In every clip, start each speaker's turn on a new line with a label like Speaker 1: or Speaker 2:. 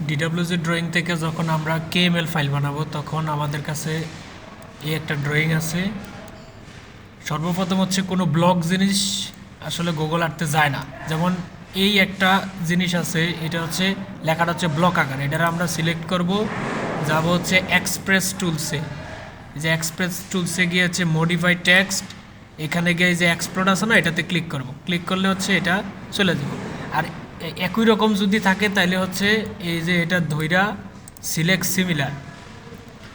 Speaker 1: DWG drawing থেকে যখন আমরা কেএমএল ফাইল বানাবো তখন আমাদের কাছে এই একটা ড্রয়িং আছে। সর্বপ্রথম হচ্ছে কোনো ব্লক জিনিস আসলে গুগল আর্থে যায় না। যেমন এই একটা জিনিস আছে, এটা হচ্ছে লেখাটা হচ্ছে ব্লক আকার, এটার আমরা সিলেক্ট করব, যাব হচ্ছে এক্সপ্রেস টুলসে। যে এক্সপ্রেস টুলসে গিয়ে হচ্ছে মডিফাই টেক্সট, এখানে গিয়ে যে এক্সপ্লোর আছে না, এটাতে ক্লিক করব। ক্লিক করলে হচ্ছে এটা চলে যাব। আর একই রকম যদি থাকে তাহলে হচ্ছে এই যে এটা ধইরা সিলেক্ট সিমিলার,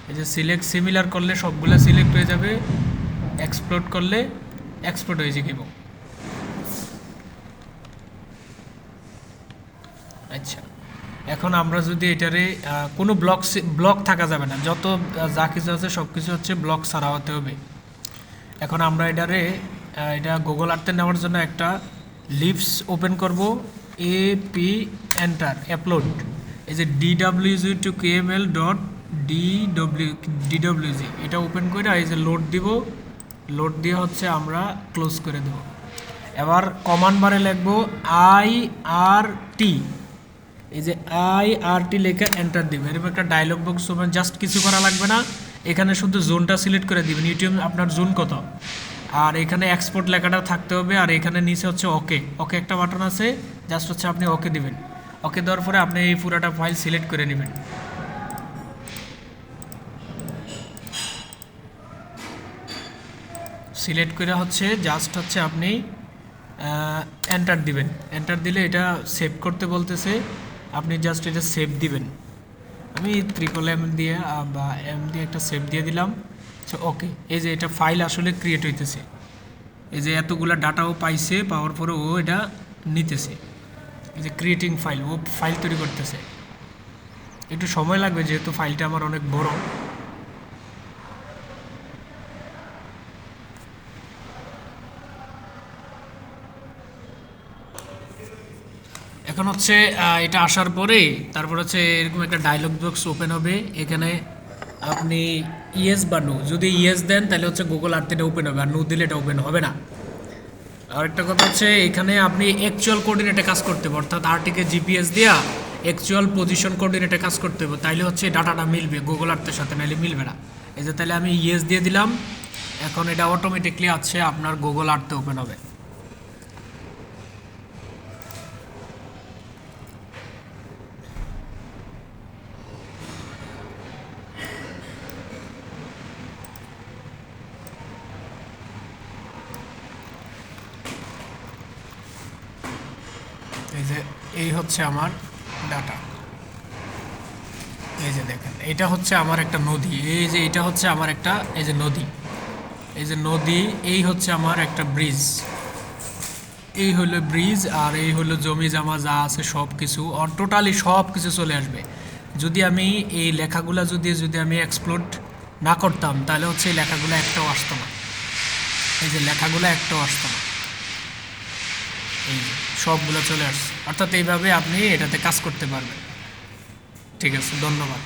Speaker 1: এই যে সিলেক্ট সিমিলার করলে সবগুলো সিলেক্ট হয়ে যাবে। এক্সপ্লোর্ট করলে এক্সপোর্ট হয়ে যাবে। আচ্ছা, এখন আমরা যদি এটারে কোনো ব্লক থাকা যাবে না, যত যা কিছু আছে সব কিছু হচ্ছে ব্লক ছাড়া হতে হবে। এখন আমরা এটা গুগল আর্থে নেওয়ার জন্য একটা লিভস ওপেন করব, এপি এন্টার আপলোড, এই যে DWG two KML dot DWG এটা ওপেন করে এই যে লোড দিব, লোড দিয়ে হচ্ছে আমরা ক্লোজ করে দেব। এবার কমান্ড বারে লিখবো IRT, এই যে IRT লেখা এন্টার দিবে। এরকম একটা ডায়লগ বক্স হবে, জাস্ট কিছু করা লাগবে না, এখানে শুধু জোনটা সিলেক্ট করে দিবেন, ইউটিউব আপনার জোন কত, আর এখানে এক্সপোর্ট লেখাটা থাকতে হবে, আর এখানে নিচে হচ্ছে ওকে, ওকে একটা বাটন আছে, জাস্ট হচ্ছে আপনি ওকে দিবেন। ওকে দেওয়ার পরে আপনি এই পুরোটা ফাইল সিলেক্ট করে নেবেন। সিলেক্ট করে হচ্ছে জাস্ট হচ্ছে আপনি এন্টার দিবেন। এন্টার দিলে এটা সেভ করতে বলতেছে, আপনি জাস্ট এটা সেভ দিবেন। আমি M দিয়ে বা M দিয়ে একটা সেভ দিয়ে দিলাম। ওকে, এই যে এটা ফাইল আসলে ক্রিয়েট হইতেছে, এই যে এতগুলা ডাটাও পাইছে, পাওয়ার পরে ও এটা নিতেছে, এই যে ক্রিয়েটিং ফাইল, ও ফাইল তৈরি করতেছে। একটু সময় লাগবে যেহেতু ফাইলটা আমার অনেক বড়। এখন হচ্ছে এটা আসার পরে তারপর হচ্ছে এরকম একটা ডায়লগ বক্স ওপেন হবে, এখানে আপনি ইয়েস বা নো, যদি ইয়েস দেন তাহলে হচ্ছে গুগল আর্থ এটা ওপেন হবে, আর নো দিলে এটা ওপেন হবে না। আরেকটা কথা হচ্ছে এখানে আপনি অ্যাকচুয়াল কোঅর্ডিনেটে কাজ করতে হবে, অর্থাৎ আর্টিকে জিপিএস দিয়া অ্যাকচুয়াল পজিশন কোঅর্ডিনেটে কাজ করতে হবে, তাইলে হচ্ছে ডাটাটা মিলবে গুগল আর্থের সাথে, নাহলে মিলবে না। এই যে তাহলে আমি ইয়েস দিয়ে দিলাম, এখন এটা অটোমেটিকলি আছে আপনার গুগল আর্থে ওপেন হবে। এই যে এই হচ্ছে আমার ডাটা, এই যে দেখেন এটা হচ্ছে আমার একটা নদী, এই যে এটা হচ্ছে আমার একটা এই যে নদী, এই যে নদী, এই হচ্ছে আমার একটা ব্রিজ, এই হলো ব্রিজ, আর এই হলো জমি জামা যা আছে সব কিছু, আর টোটালি সব কিছু চলে আসবে। যদি আমি এই লেখাগুলো যদি আমি এক্সপ্লোর না করতাম তাহলে হচ্ছে এই লেখাগুলো একটাও আসতো না, এই যে লেখাগুলো একটাও আসতো না, এই যে সবগুলো চলে আসছে। অর্থাৎ এইভাবে আপনি এটাতে কাজ করতে পারবেন। ঠিক আছে, ধন্যবাদ।